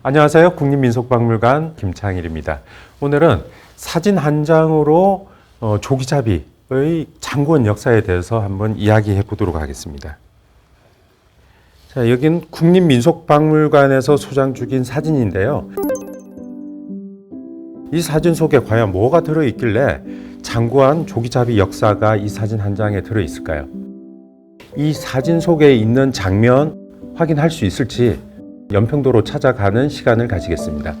안녕하세요. 국립민속박물관 김창일입니다. 오늘은 사진 한 장으로 조기잡이의 장구원 역사에 대해서 한번 이야기해 보도록 하겠습니다. 자, 여긴 국립민속박물관에서 소장 중인 사진인데요. 이 사진 속에 과연 뭐가 들어있길래 장구원 조기잡이 역사가 이 사진 한 장에 들어있을까요? 이 사진 속에 있는 장면 확인할 수 있을지 연평도로 찾아가는 시간을 가지겠습니다.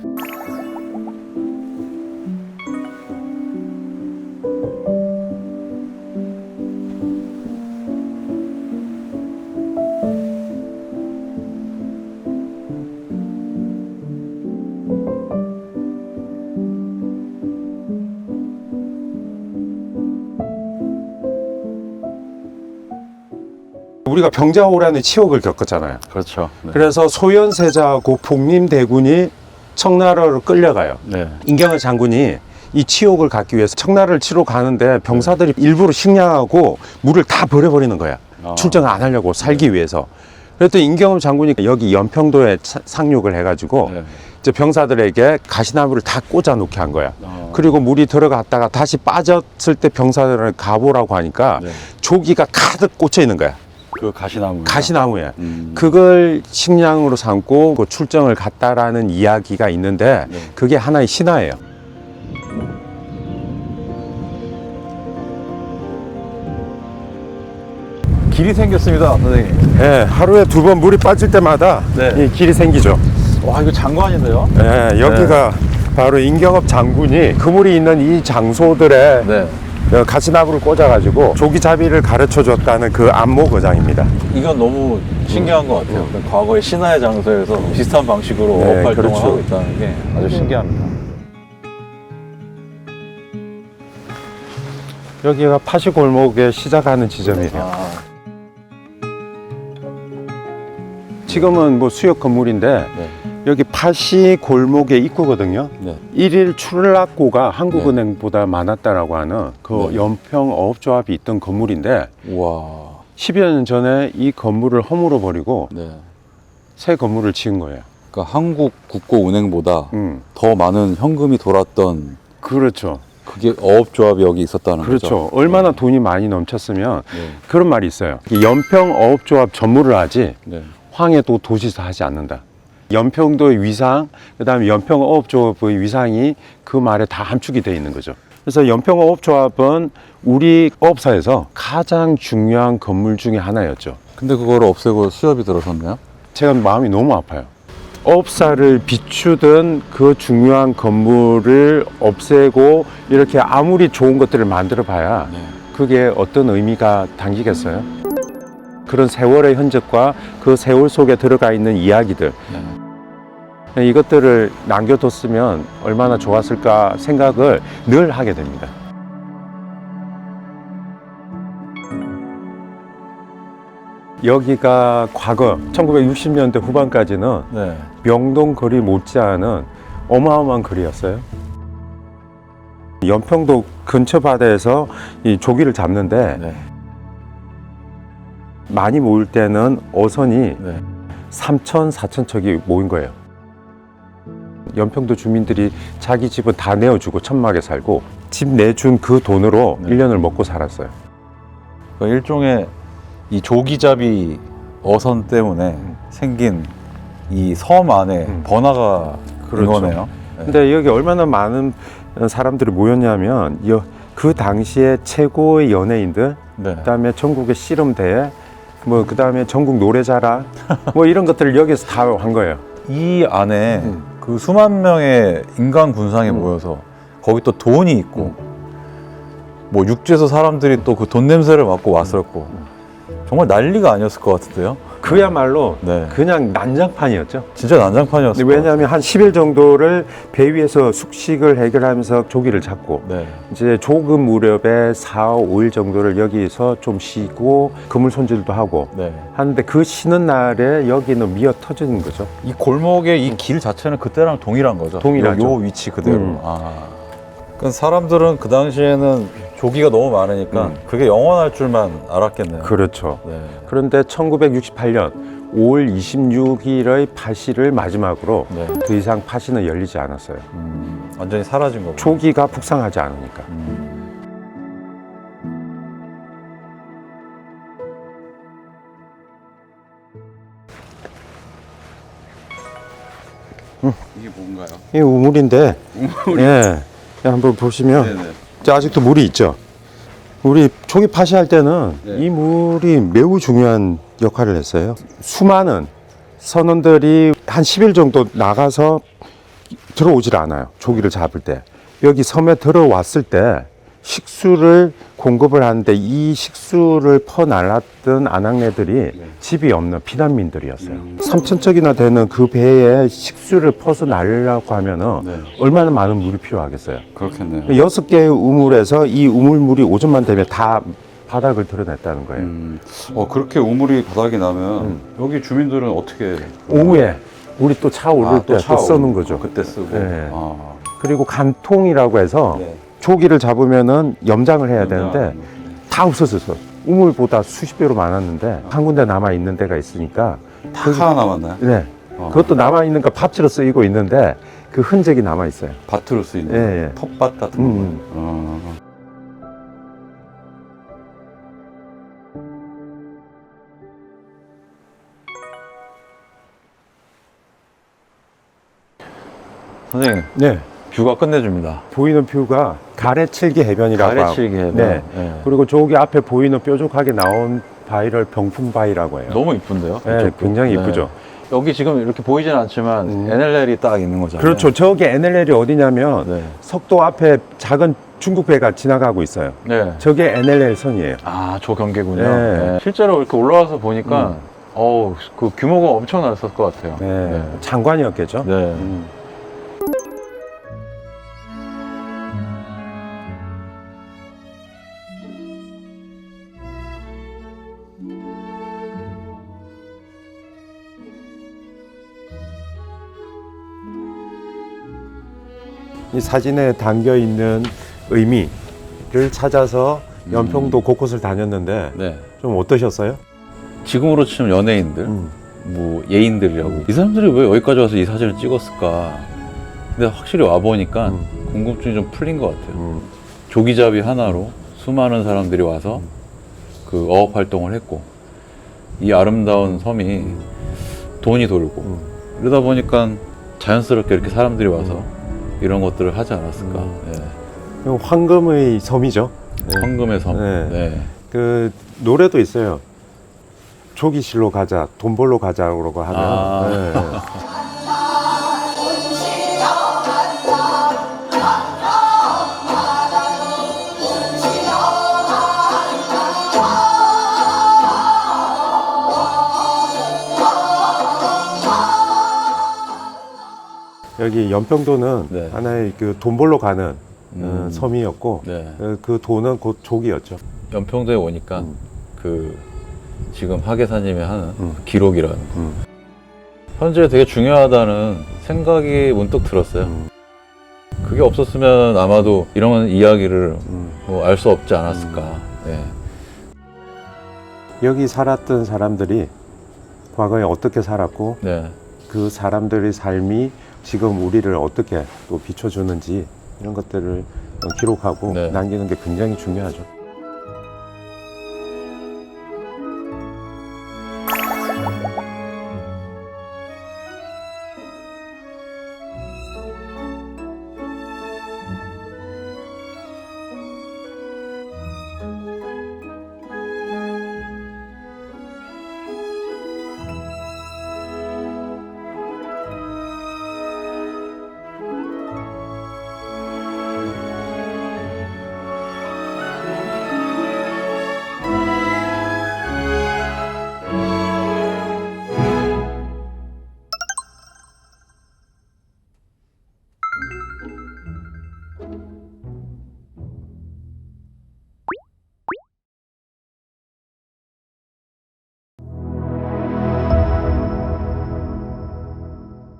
우리가 병자호란의 치욕을 겪었잖아요. 그렇죠. 네. 그래서 소현세자하고 복림대군이 청나라로 끌려가요. 네. 인경의 장군이 이 치욕을 갖기 위해서 청나라를 치러 가는데 병사들이 일부러 식량하고 물을 다 버려버리는 거야. 출정을 안 하려고 살기 위해서. 그랬더니 인경의 장군이 여기 연평도에 상륙을 해가지고 이제 병사들에게 가시나무를 다 꽂아 놓게 한 거야. 그리고 물이 들어갔다가 다시 빠졌을 때 병사들을 가보라고 하니까 조기가 가득 꽂혀 있는 거야. 그 가시나무. 가시나무에. 그걸 식량으로 삼고 그 출정을 갔다라는 이야기가 있는데 그게 하나의 신화예요. 길이 생겼습니다, 선생님. 네, 하루에 2번 물이 빠질 때마다 이 길이 생기죠. 와, 이거 장관인데요? 네, 여기가 바로 인경업 장군이 그물이 있는 이 장소들에 가시나무를 꽂아가지고 조기잡이를 가르쳐줬다는 그 안목의장입니다. 이건 너무 신기한 것 같아요. 과거의 신화의 장소에서 비슷한 방식으로 어업 활동을 하고 있다는 게 아주 신기합니다. 여기가 파시골목에 시작하는 지점이에요. 지금은 뭐 수역 건물인데 여기 파시골목의 입구거든요. 일일 출납고가 한국은행보다 많았다라고 하는 그 연평어업조합이 있던 건물인데 우와. 10여 년 전에 이 건물을 허물어 버리고 새 건물을 지은 거예요. 그러니까 한국 국고은행보다 더 많은 현금이 돌았던. 그렇죠. 그게 어업조합이 여기 있었다는 거죠. 그렇죠. 얼마나 돈이 많이 넘쳤으면 그런 말이 있어요. 연평어업조합 전무를 하지 황해도 도지사 하지 않는다. 연평도의 위상, 그 다음에 연평어업조합의 위상이 그 말에 다 함축이 되어 있는 거죠. 그래서 연평어업조합은 우리 어업사에서 가장 중요한 건물 중에 하나였죠. 근데 그거를 없애고 수협이 들어섰네요? 제가 마음이 너무 아파요. 어업사를 비추던 그 중요한 건물을 없애고 이렇게 아무리 좋은 것들을 만들어 봐야 그게 어떤 의미가 담기겠어요? 그런 세월의 흔적과 그 세월 속에 들어가 있는 이야기들, 이것들을 남겨뒀으면 얼마나 좋았을까 생각을 늘 하게 됩니다. 여기가 과거 1960년대 후반까지는 명동 거리 못지않은 어마어마한 거리였어요. 연평도 근처 바다에서 이 조기를 잡는데 많이 모일 때는 어선이 3천, 4천 척이 모인 거예요. 연평도 주민들이 자기 집은 다 내어주고 천막에 살고 집 내준 그 돈으로 1년을 먹고 살았어요. 그러니까 일종의 이 조기잡이 어선 때문에 생긴 이 섬 안에 번화가 된 거네요. 근데 여기 얼마나 많은 사람들이 모였냐면 그 당시에 최고의 연예인들, 그다음에 전국의 씨름대회, 뭐 그다음에 전국 노래자랑 뭐 이런 것들을 여기서 다 한 거예요. 이 안에 그 수만 명의 인간 군상이 모여서 거기 또 돈이 있고 뭐 육지에서 사람들이 또 그 돈 냄새를 맡고 왔었고 정말 난리가 아니었을 것 같은데요. 그야말로 그냥 난장판이었죠. 진짜 난장판이었어요. 왜냐하면 한 10일 정도를 배 위에서 숙식을 해결하면서 조기를 잡고 이제 조금 무렵에 4, 5일 정도를 여기서 좀 쉬고 그물 손질도 하고 하는데 그 쉬는 날에 여기는 미어 터지는 거죠. 이 골목의 이 길 자체는 그때랑 동일한 거죠. 동일하죠. 요 위치 그대로. 그러니까 사람들은 그 당시에는 조기가 너무 많으니까 그게 영원할 줄만 알았겠네요. 그렇죠. 네. 그런데 1968년 5월 26일의 파시를 마지막으로 네. 더 이상 파시는 열리지 않았어요. 완전히 사라진 거고. 조기가 북상하지 않으니까. 이게 뭔가요? 이 우물인데, 예, 한번 보시면 네네. 자, 아직도 물이 있죠. 우리 초기 파시할 때는 네. 이 물이 매우 중요한 역할을 했어요. 수많은 선원들이 한 10일 정도 나가서 들어오질 않아요. 조기를 잡을 때. 여기 섬에 들어왔을 때 식수를 공급을 하는데 이 식수를 퍼날랐던 아낙네들이 집이 없는 피난민들이었어요. 3,000척이나 되는 그 배에 식수를 퍼서 날리려고 하면은 네. 얼마나 많은 물이 필요하겠어요. 그렇겠네요. 6개의 우물에서 이 우물물이 오전만 되면 다 바닥을 드러냈다는 거예요. 그렇게 우물이 바닥이 나면 여기 주민들은 어떻게 오후에 우리 또 차 오를 때 또 써는 거죠. 그때 쓰고. 네. 아. 그리고 간통이라고 해서 네. 조기를 잡으면은 염장을 해야 되는데 염장. 다 없어졌어. 우물보다 수십 배로 많았는데 한 군데 남아 있는 데가 있으니까 다 하나 남았나요? 네. 그것도 남아 있는 거 밭으로 쓰이고 있는데 그 흔적이 남아 있어요. 밭으로 쓰이는 예, 예. 텃밭 같은 거. 선생님, 네. 뷰가 끝내줍니다. 보이는 뷰가 가래칠기 해변이라고 하고. 가래칠기 해변. 네. 네. 그리고 저기 앞에 보이는 뾰족하게 나온 바위를 병풍바위라고 해요. 너무 이쁜데요? 네, 이쪽도. 굉장히 네. 이쁘죠. 여기 지금 이렇게 보이진 않지만 NLL이 딱 있는 거잖아요. 그렇죠. 저기 NLL이 어디냐면 네. 석도 앞에 작은 중국 배가 지나가고 있어요. 네. 저게 NLL 선이에요. 아, 저 경계군요. 네. 네. 실제로 이렇게 올라와서 보니까 그 규모가 엄청났을 것 같아요. 네. 장관이었겠죠. 네. 이 사진에 담겨 있는 의미를 찾아서 연평도 곳곳을 다녔는데 네. 좀 어떠셨어요? 지금으로 치면 연예인들, 뭐 예인들이라고. 이 사람들이 왜 여기까지 와서 이 사진을 찍었을까? 근데 확실히 와 보니까 궁금증이 좀 풀린 것 같아요. 조기잡이 하나로 수많은 사람들이 와서 그 어업 활동을 했고, 이 아름다운 섬이 돈이 돌고, 이러다 보니까 자연스럽게 이렇게 사람들이 와서 이런 것들을 하지 않았을까. 네. 황금의 섬이죠. 네. 황금의 섬. 네. 네. 그 노래도 있어요. 조기실로 가자, 돈 벌러 가자고 하면. 아. 네. 여기 연평도는 네. 하나의 그 돈 벌러 가는 섬이었고 네. 그 돈은 곧 조기였죠. 연평도에 오니까 그 지금 하계사님이 하는 기록이라는 거. 현재 되게 중요하다는 생각이 문득 들었어요. 그게 없었으면 아마도 이런 이야기를 뭐 알 수 없지 않았을까. 네. 여기 살았던 사람들이 과거에 어떻게 살았고 네. 그 사람들의 삶이 지금 우리를 어떻게 또 비춰주는지 이런 것들을 기록하고 네. 남기는 게 굉장히 중요하죠.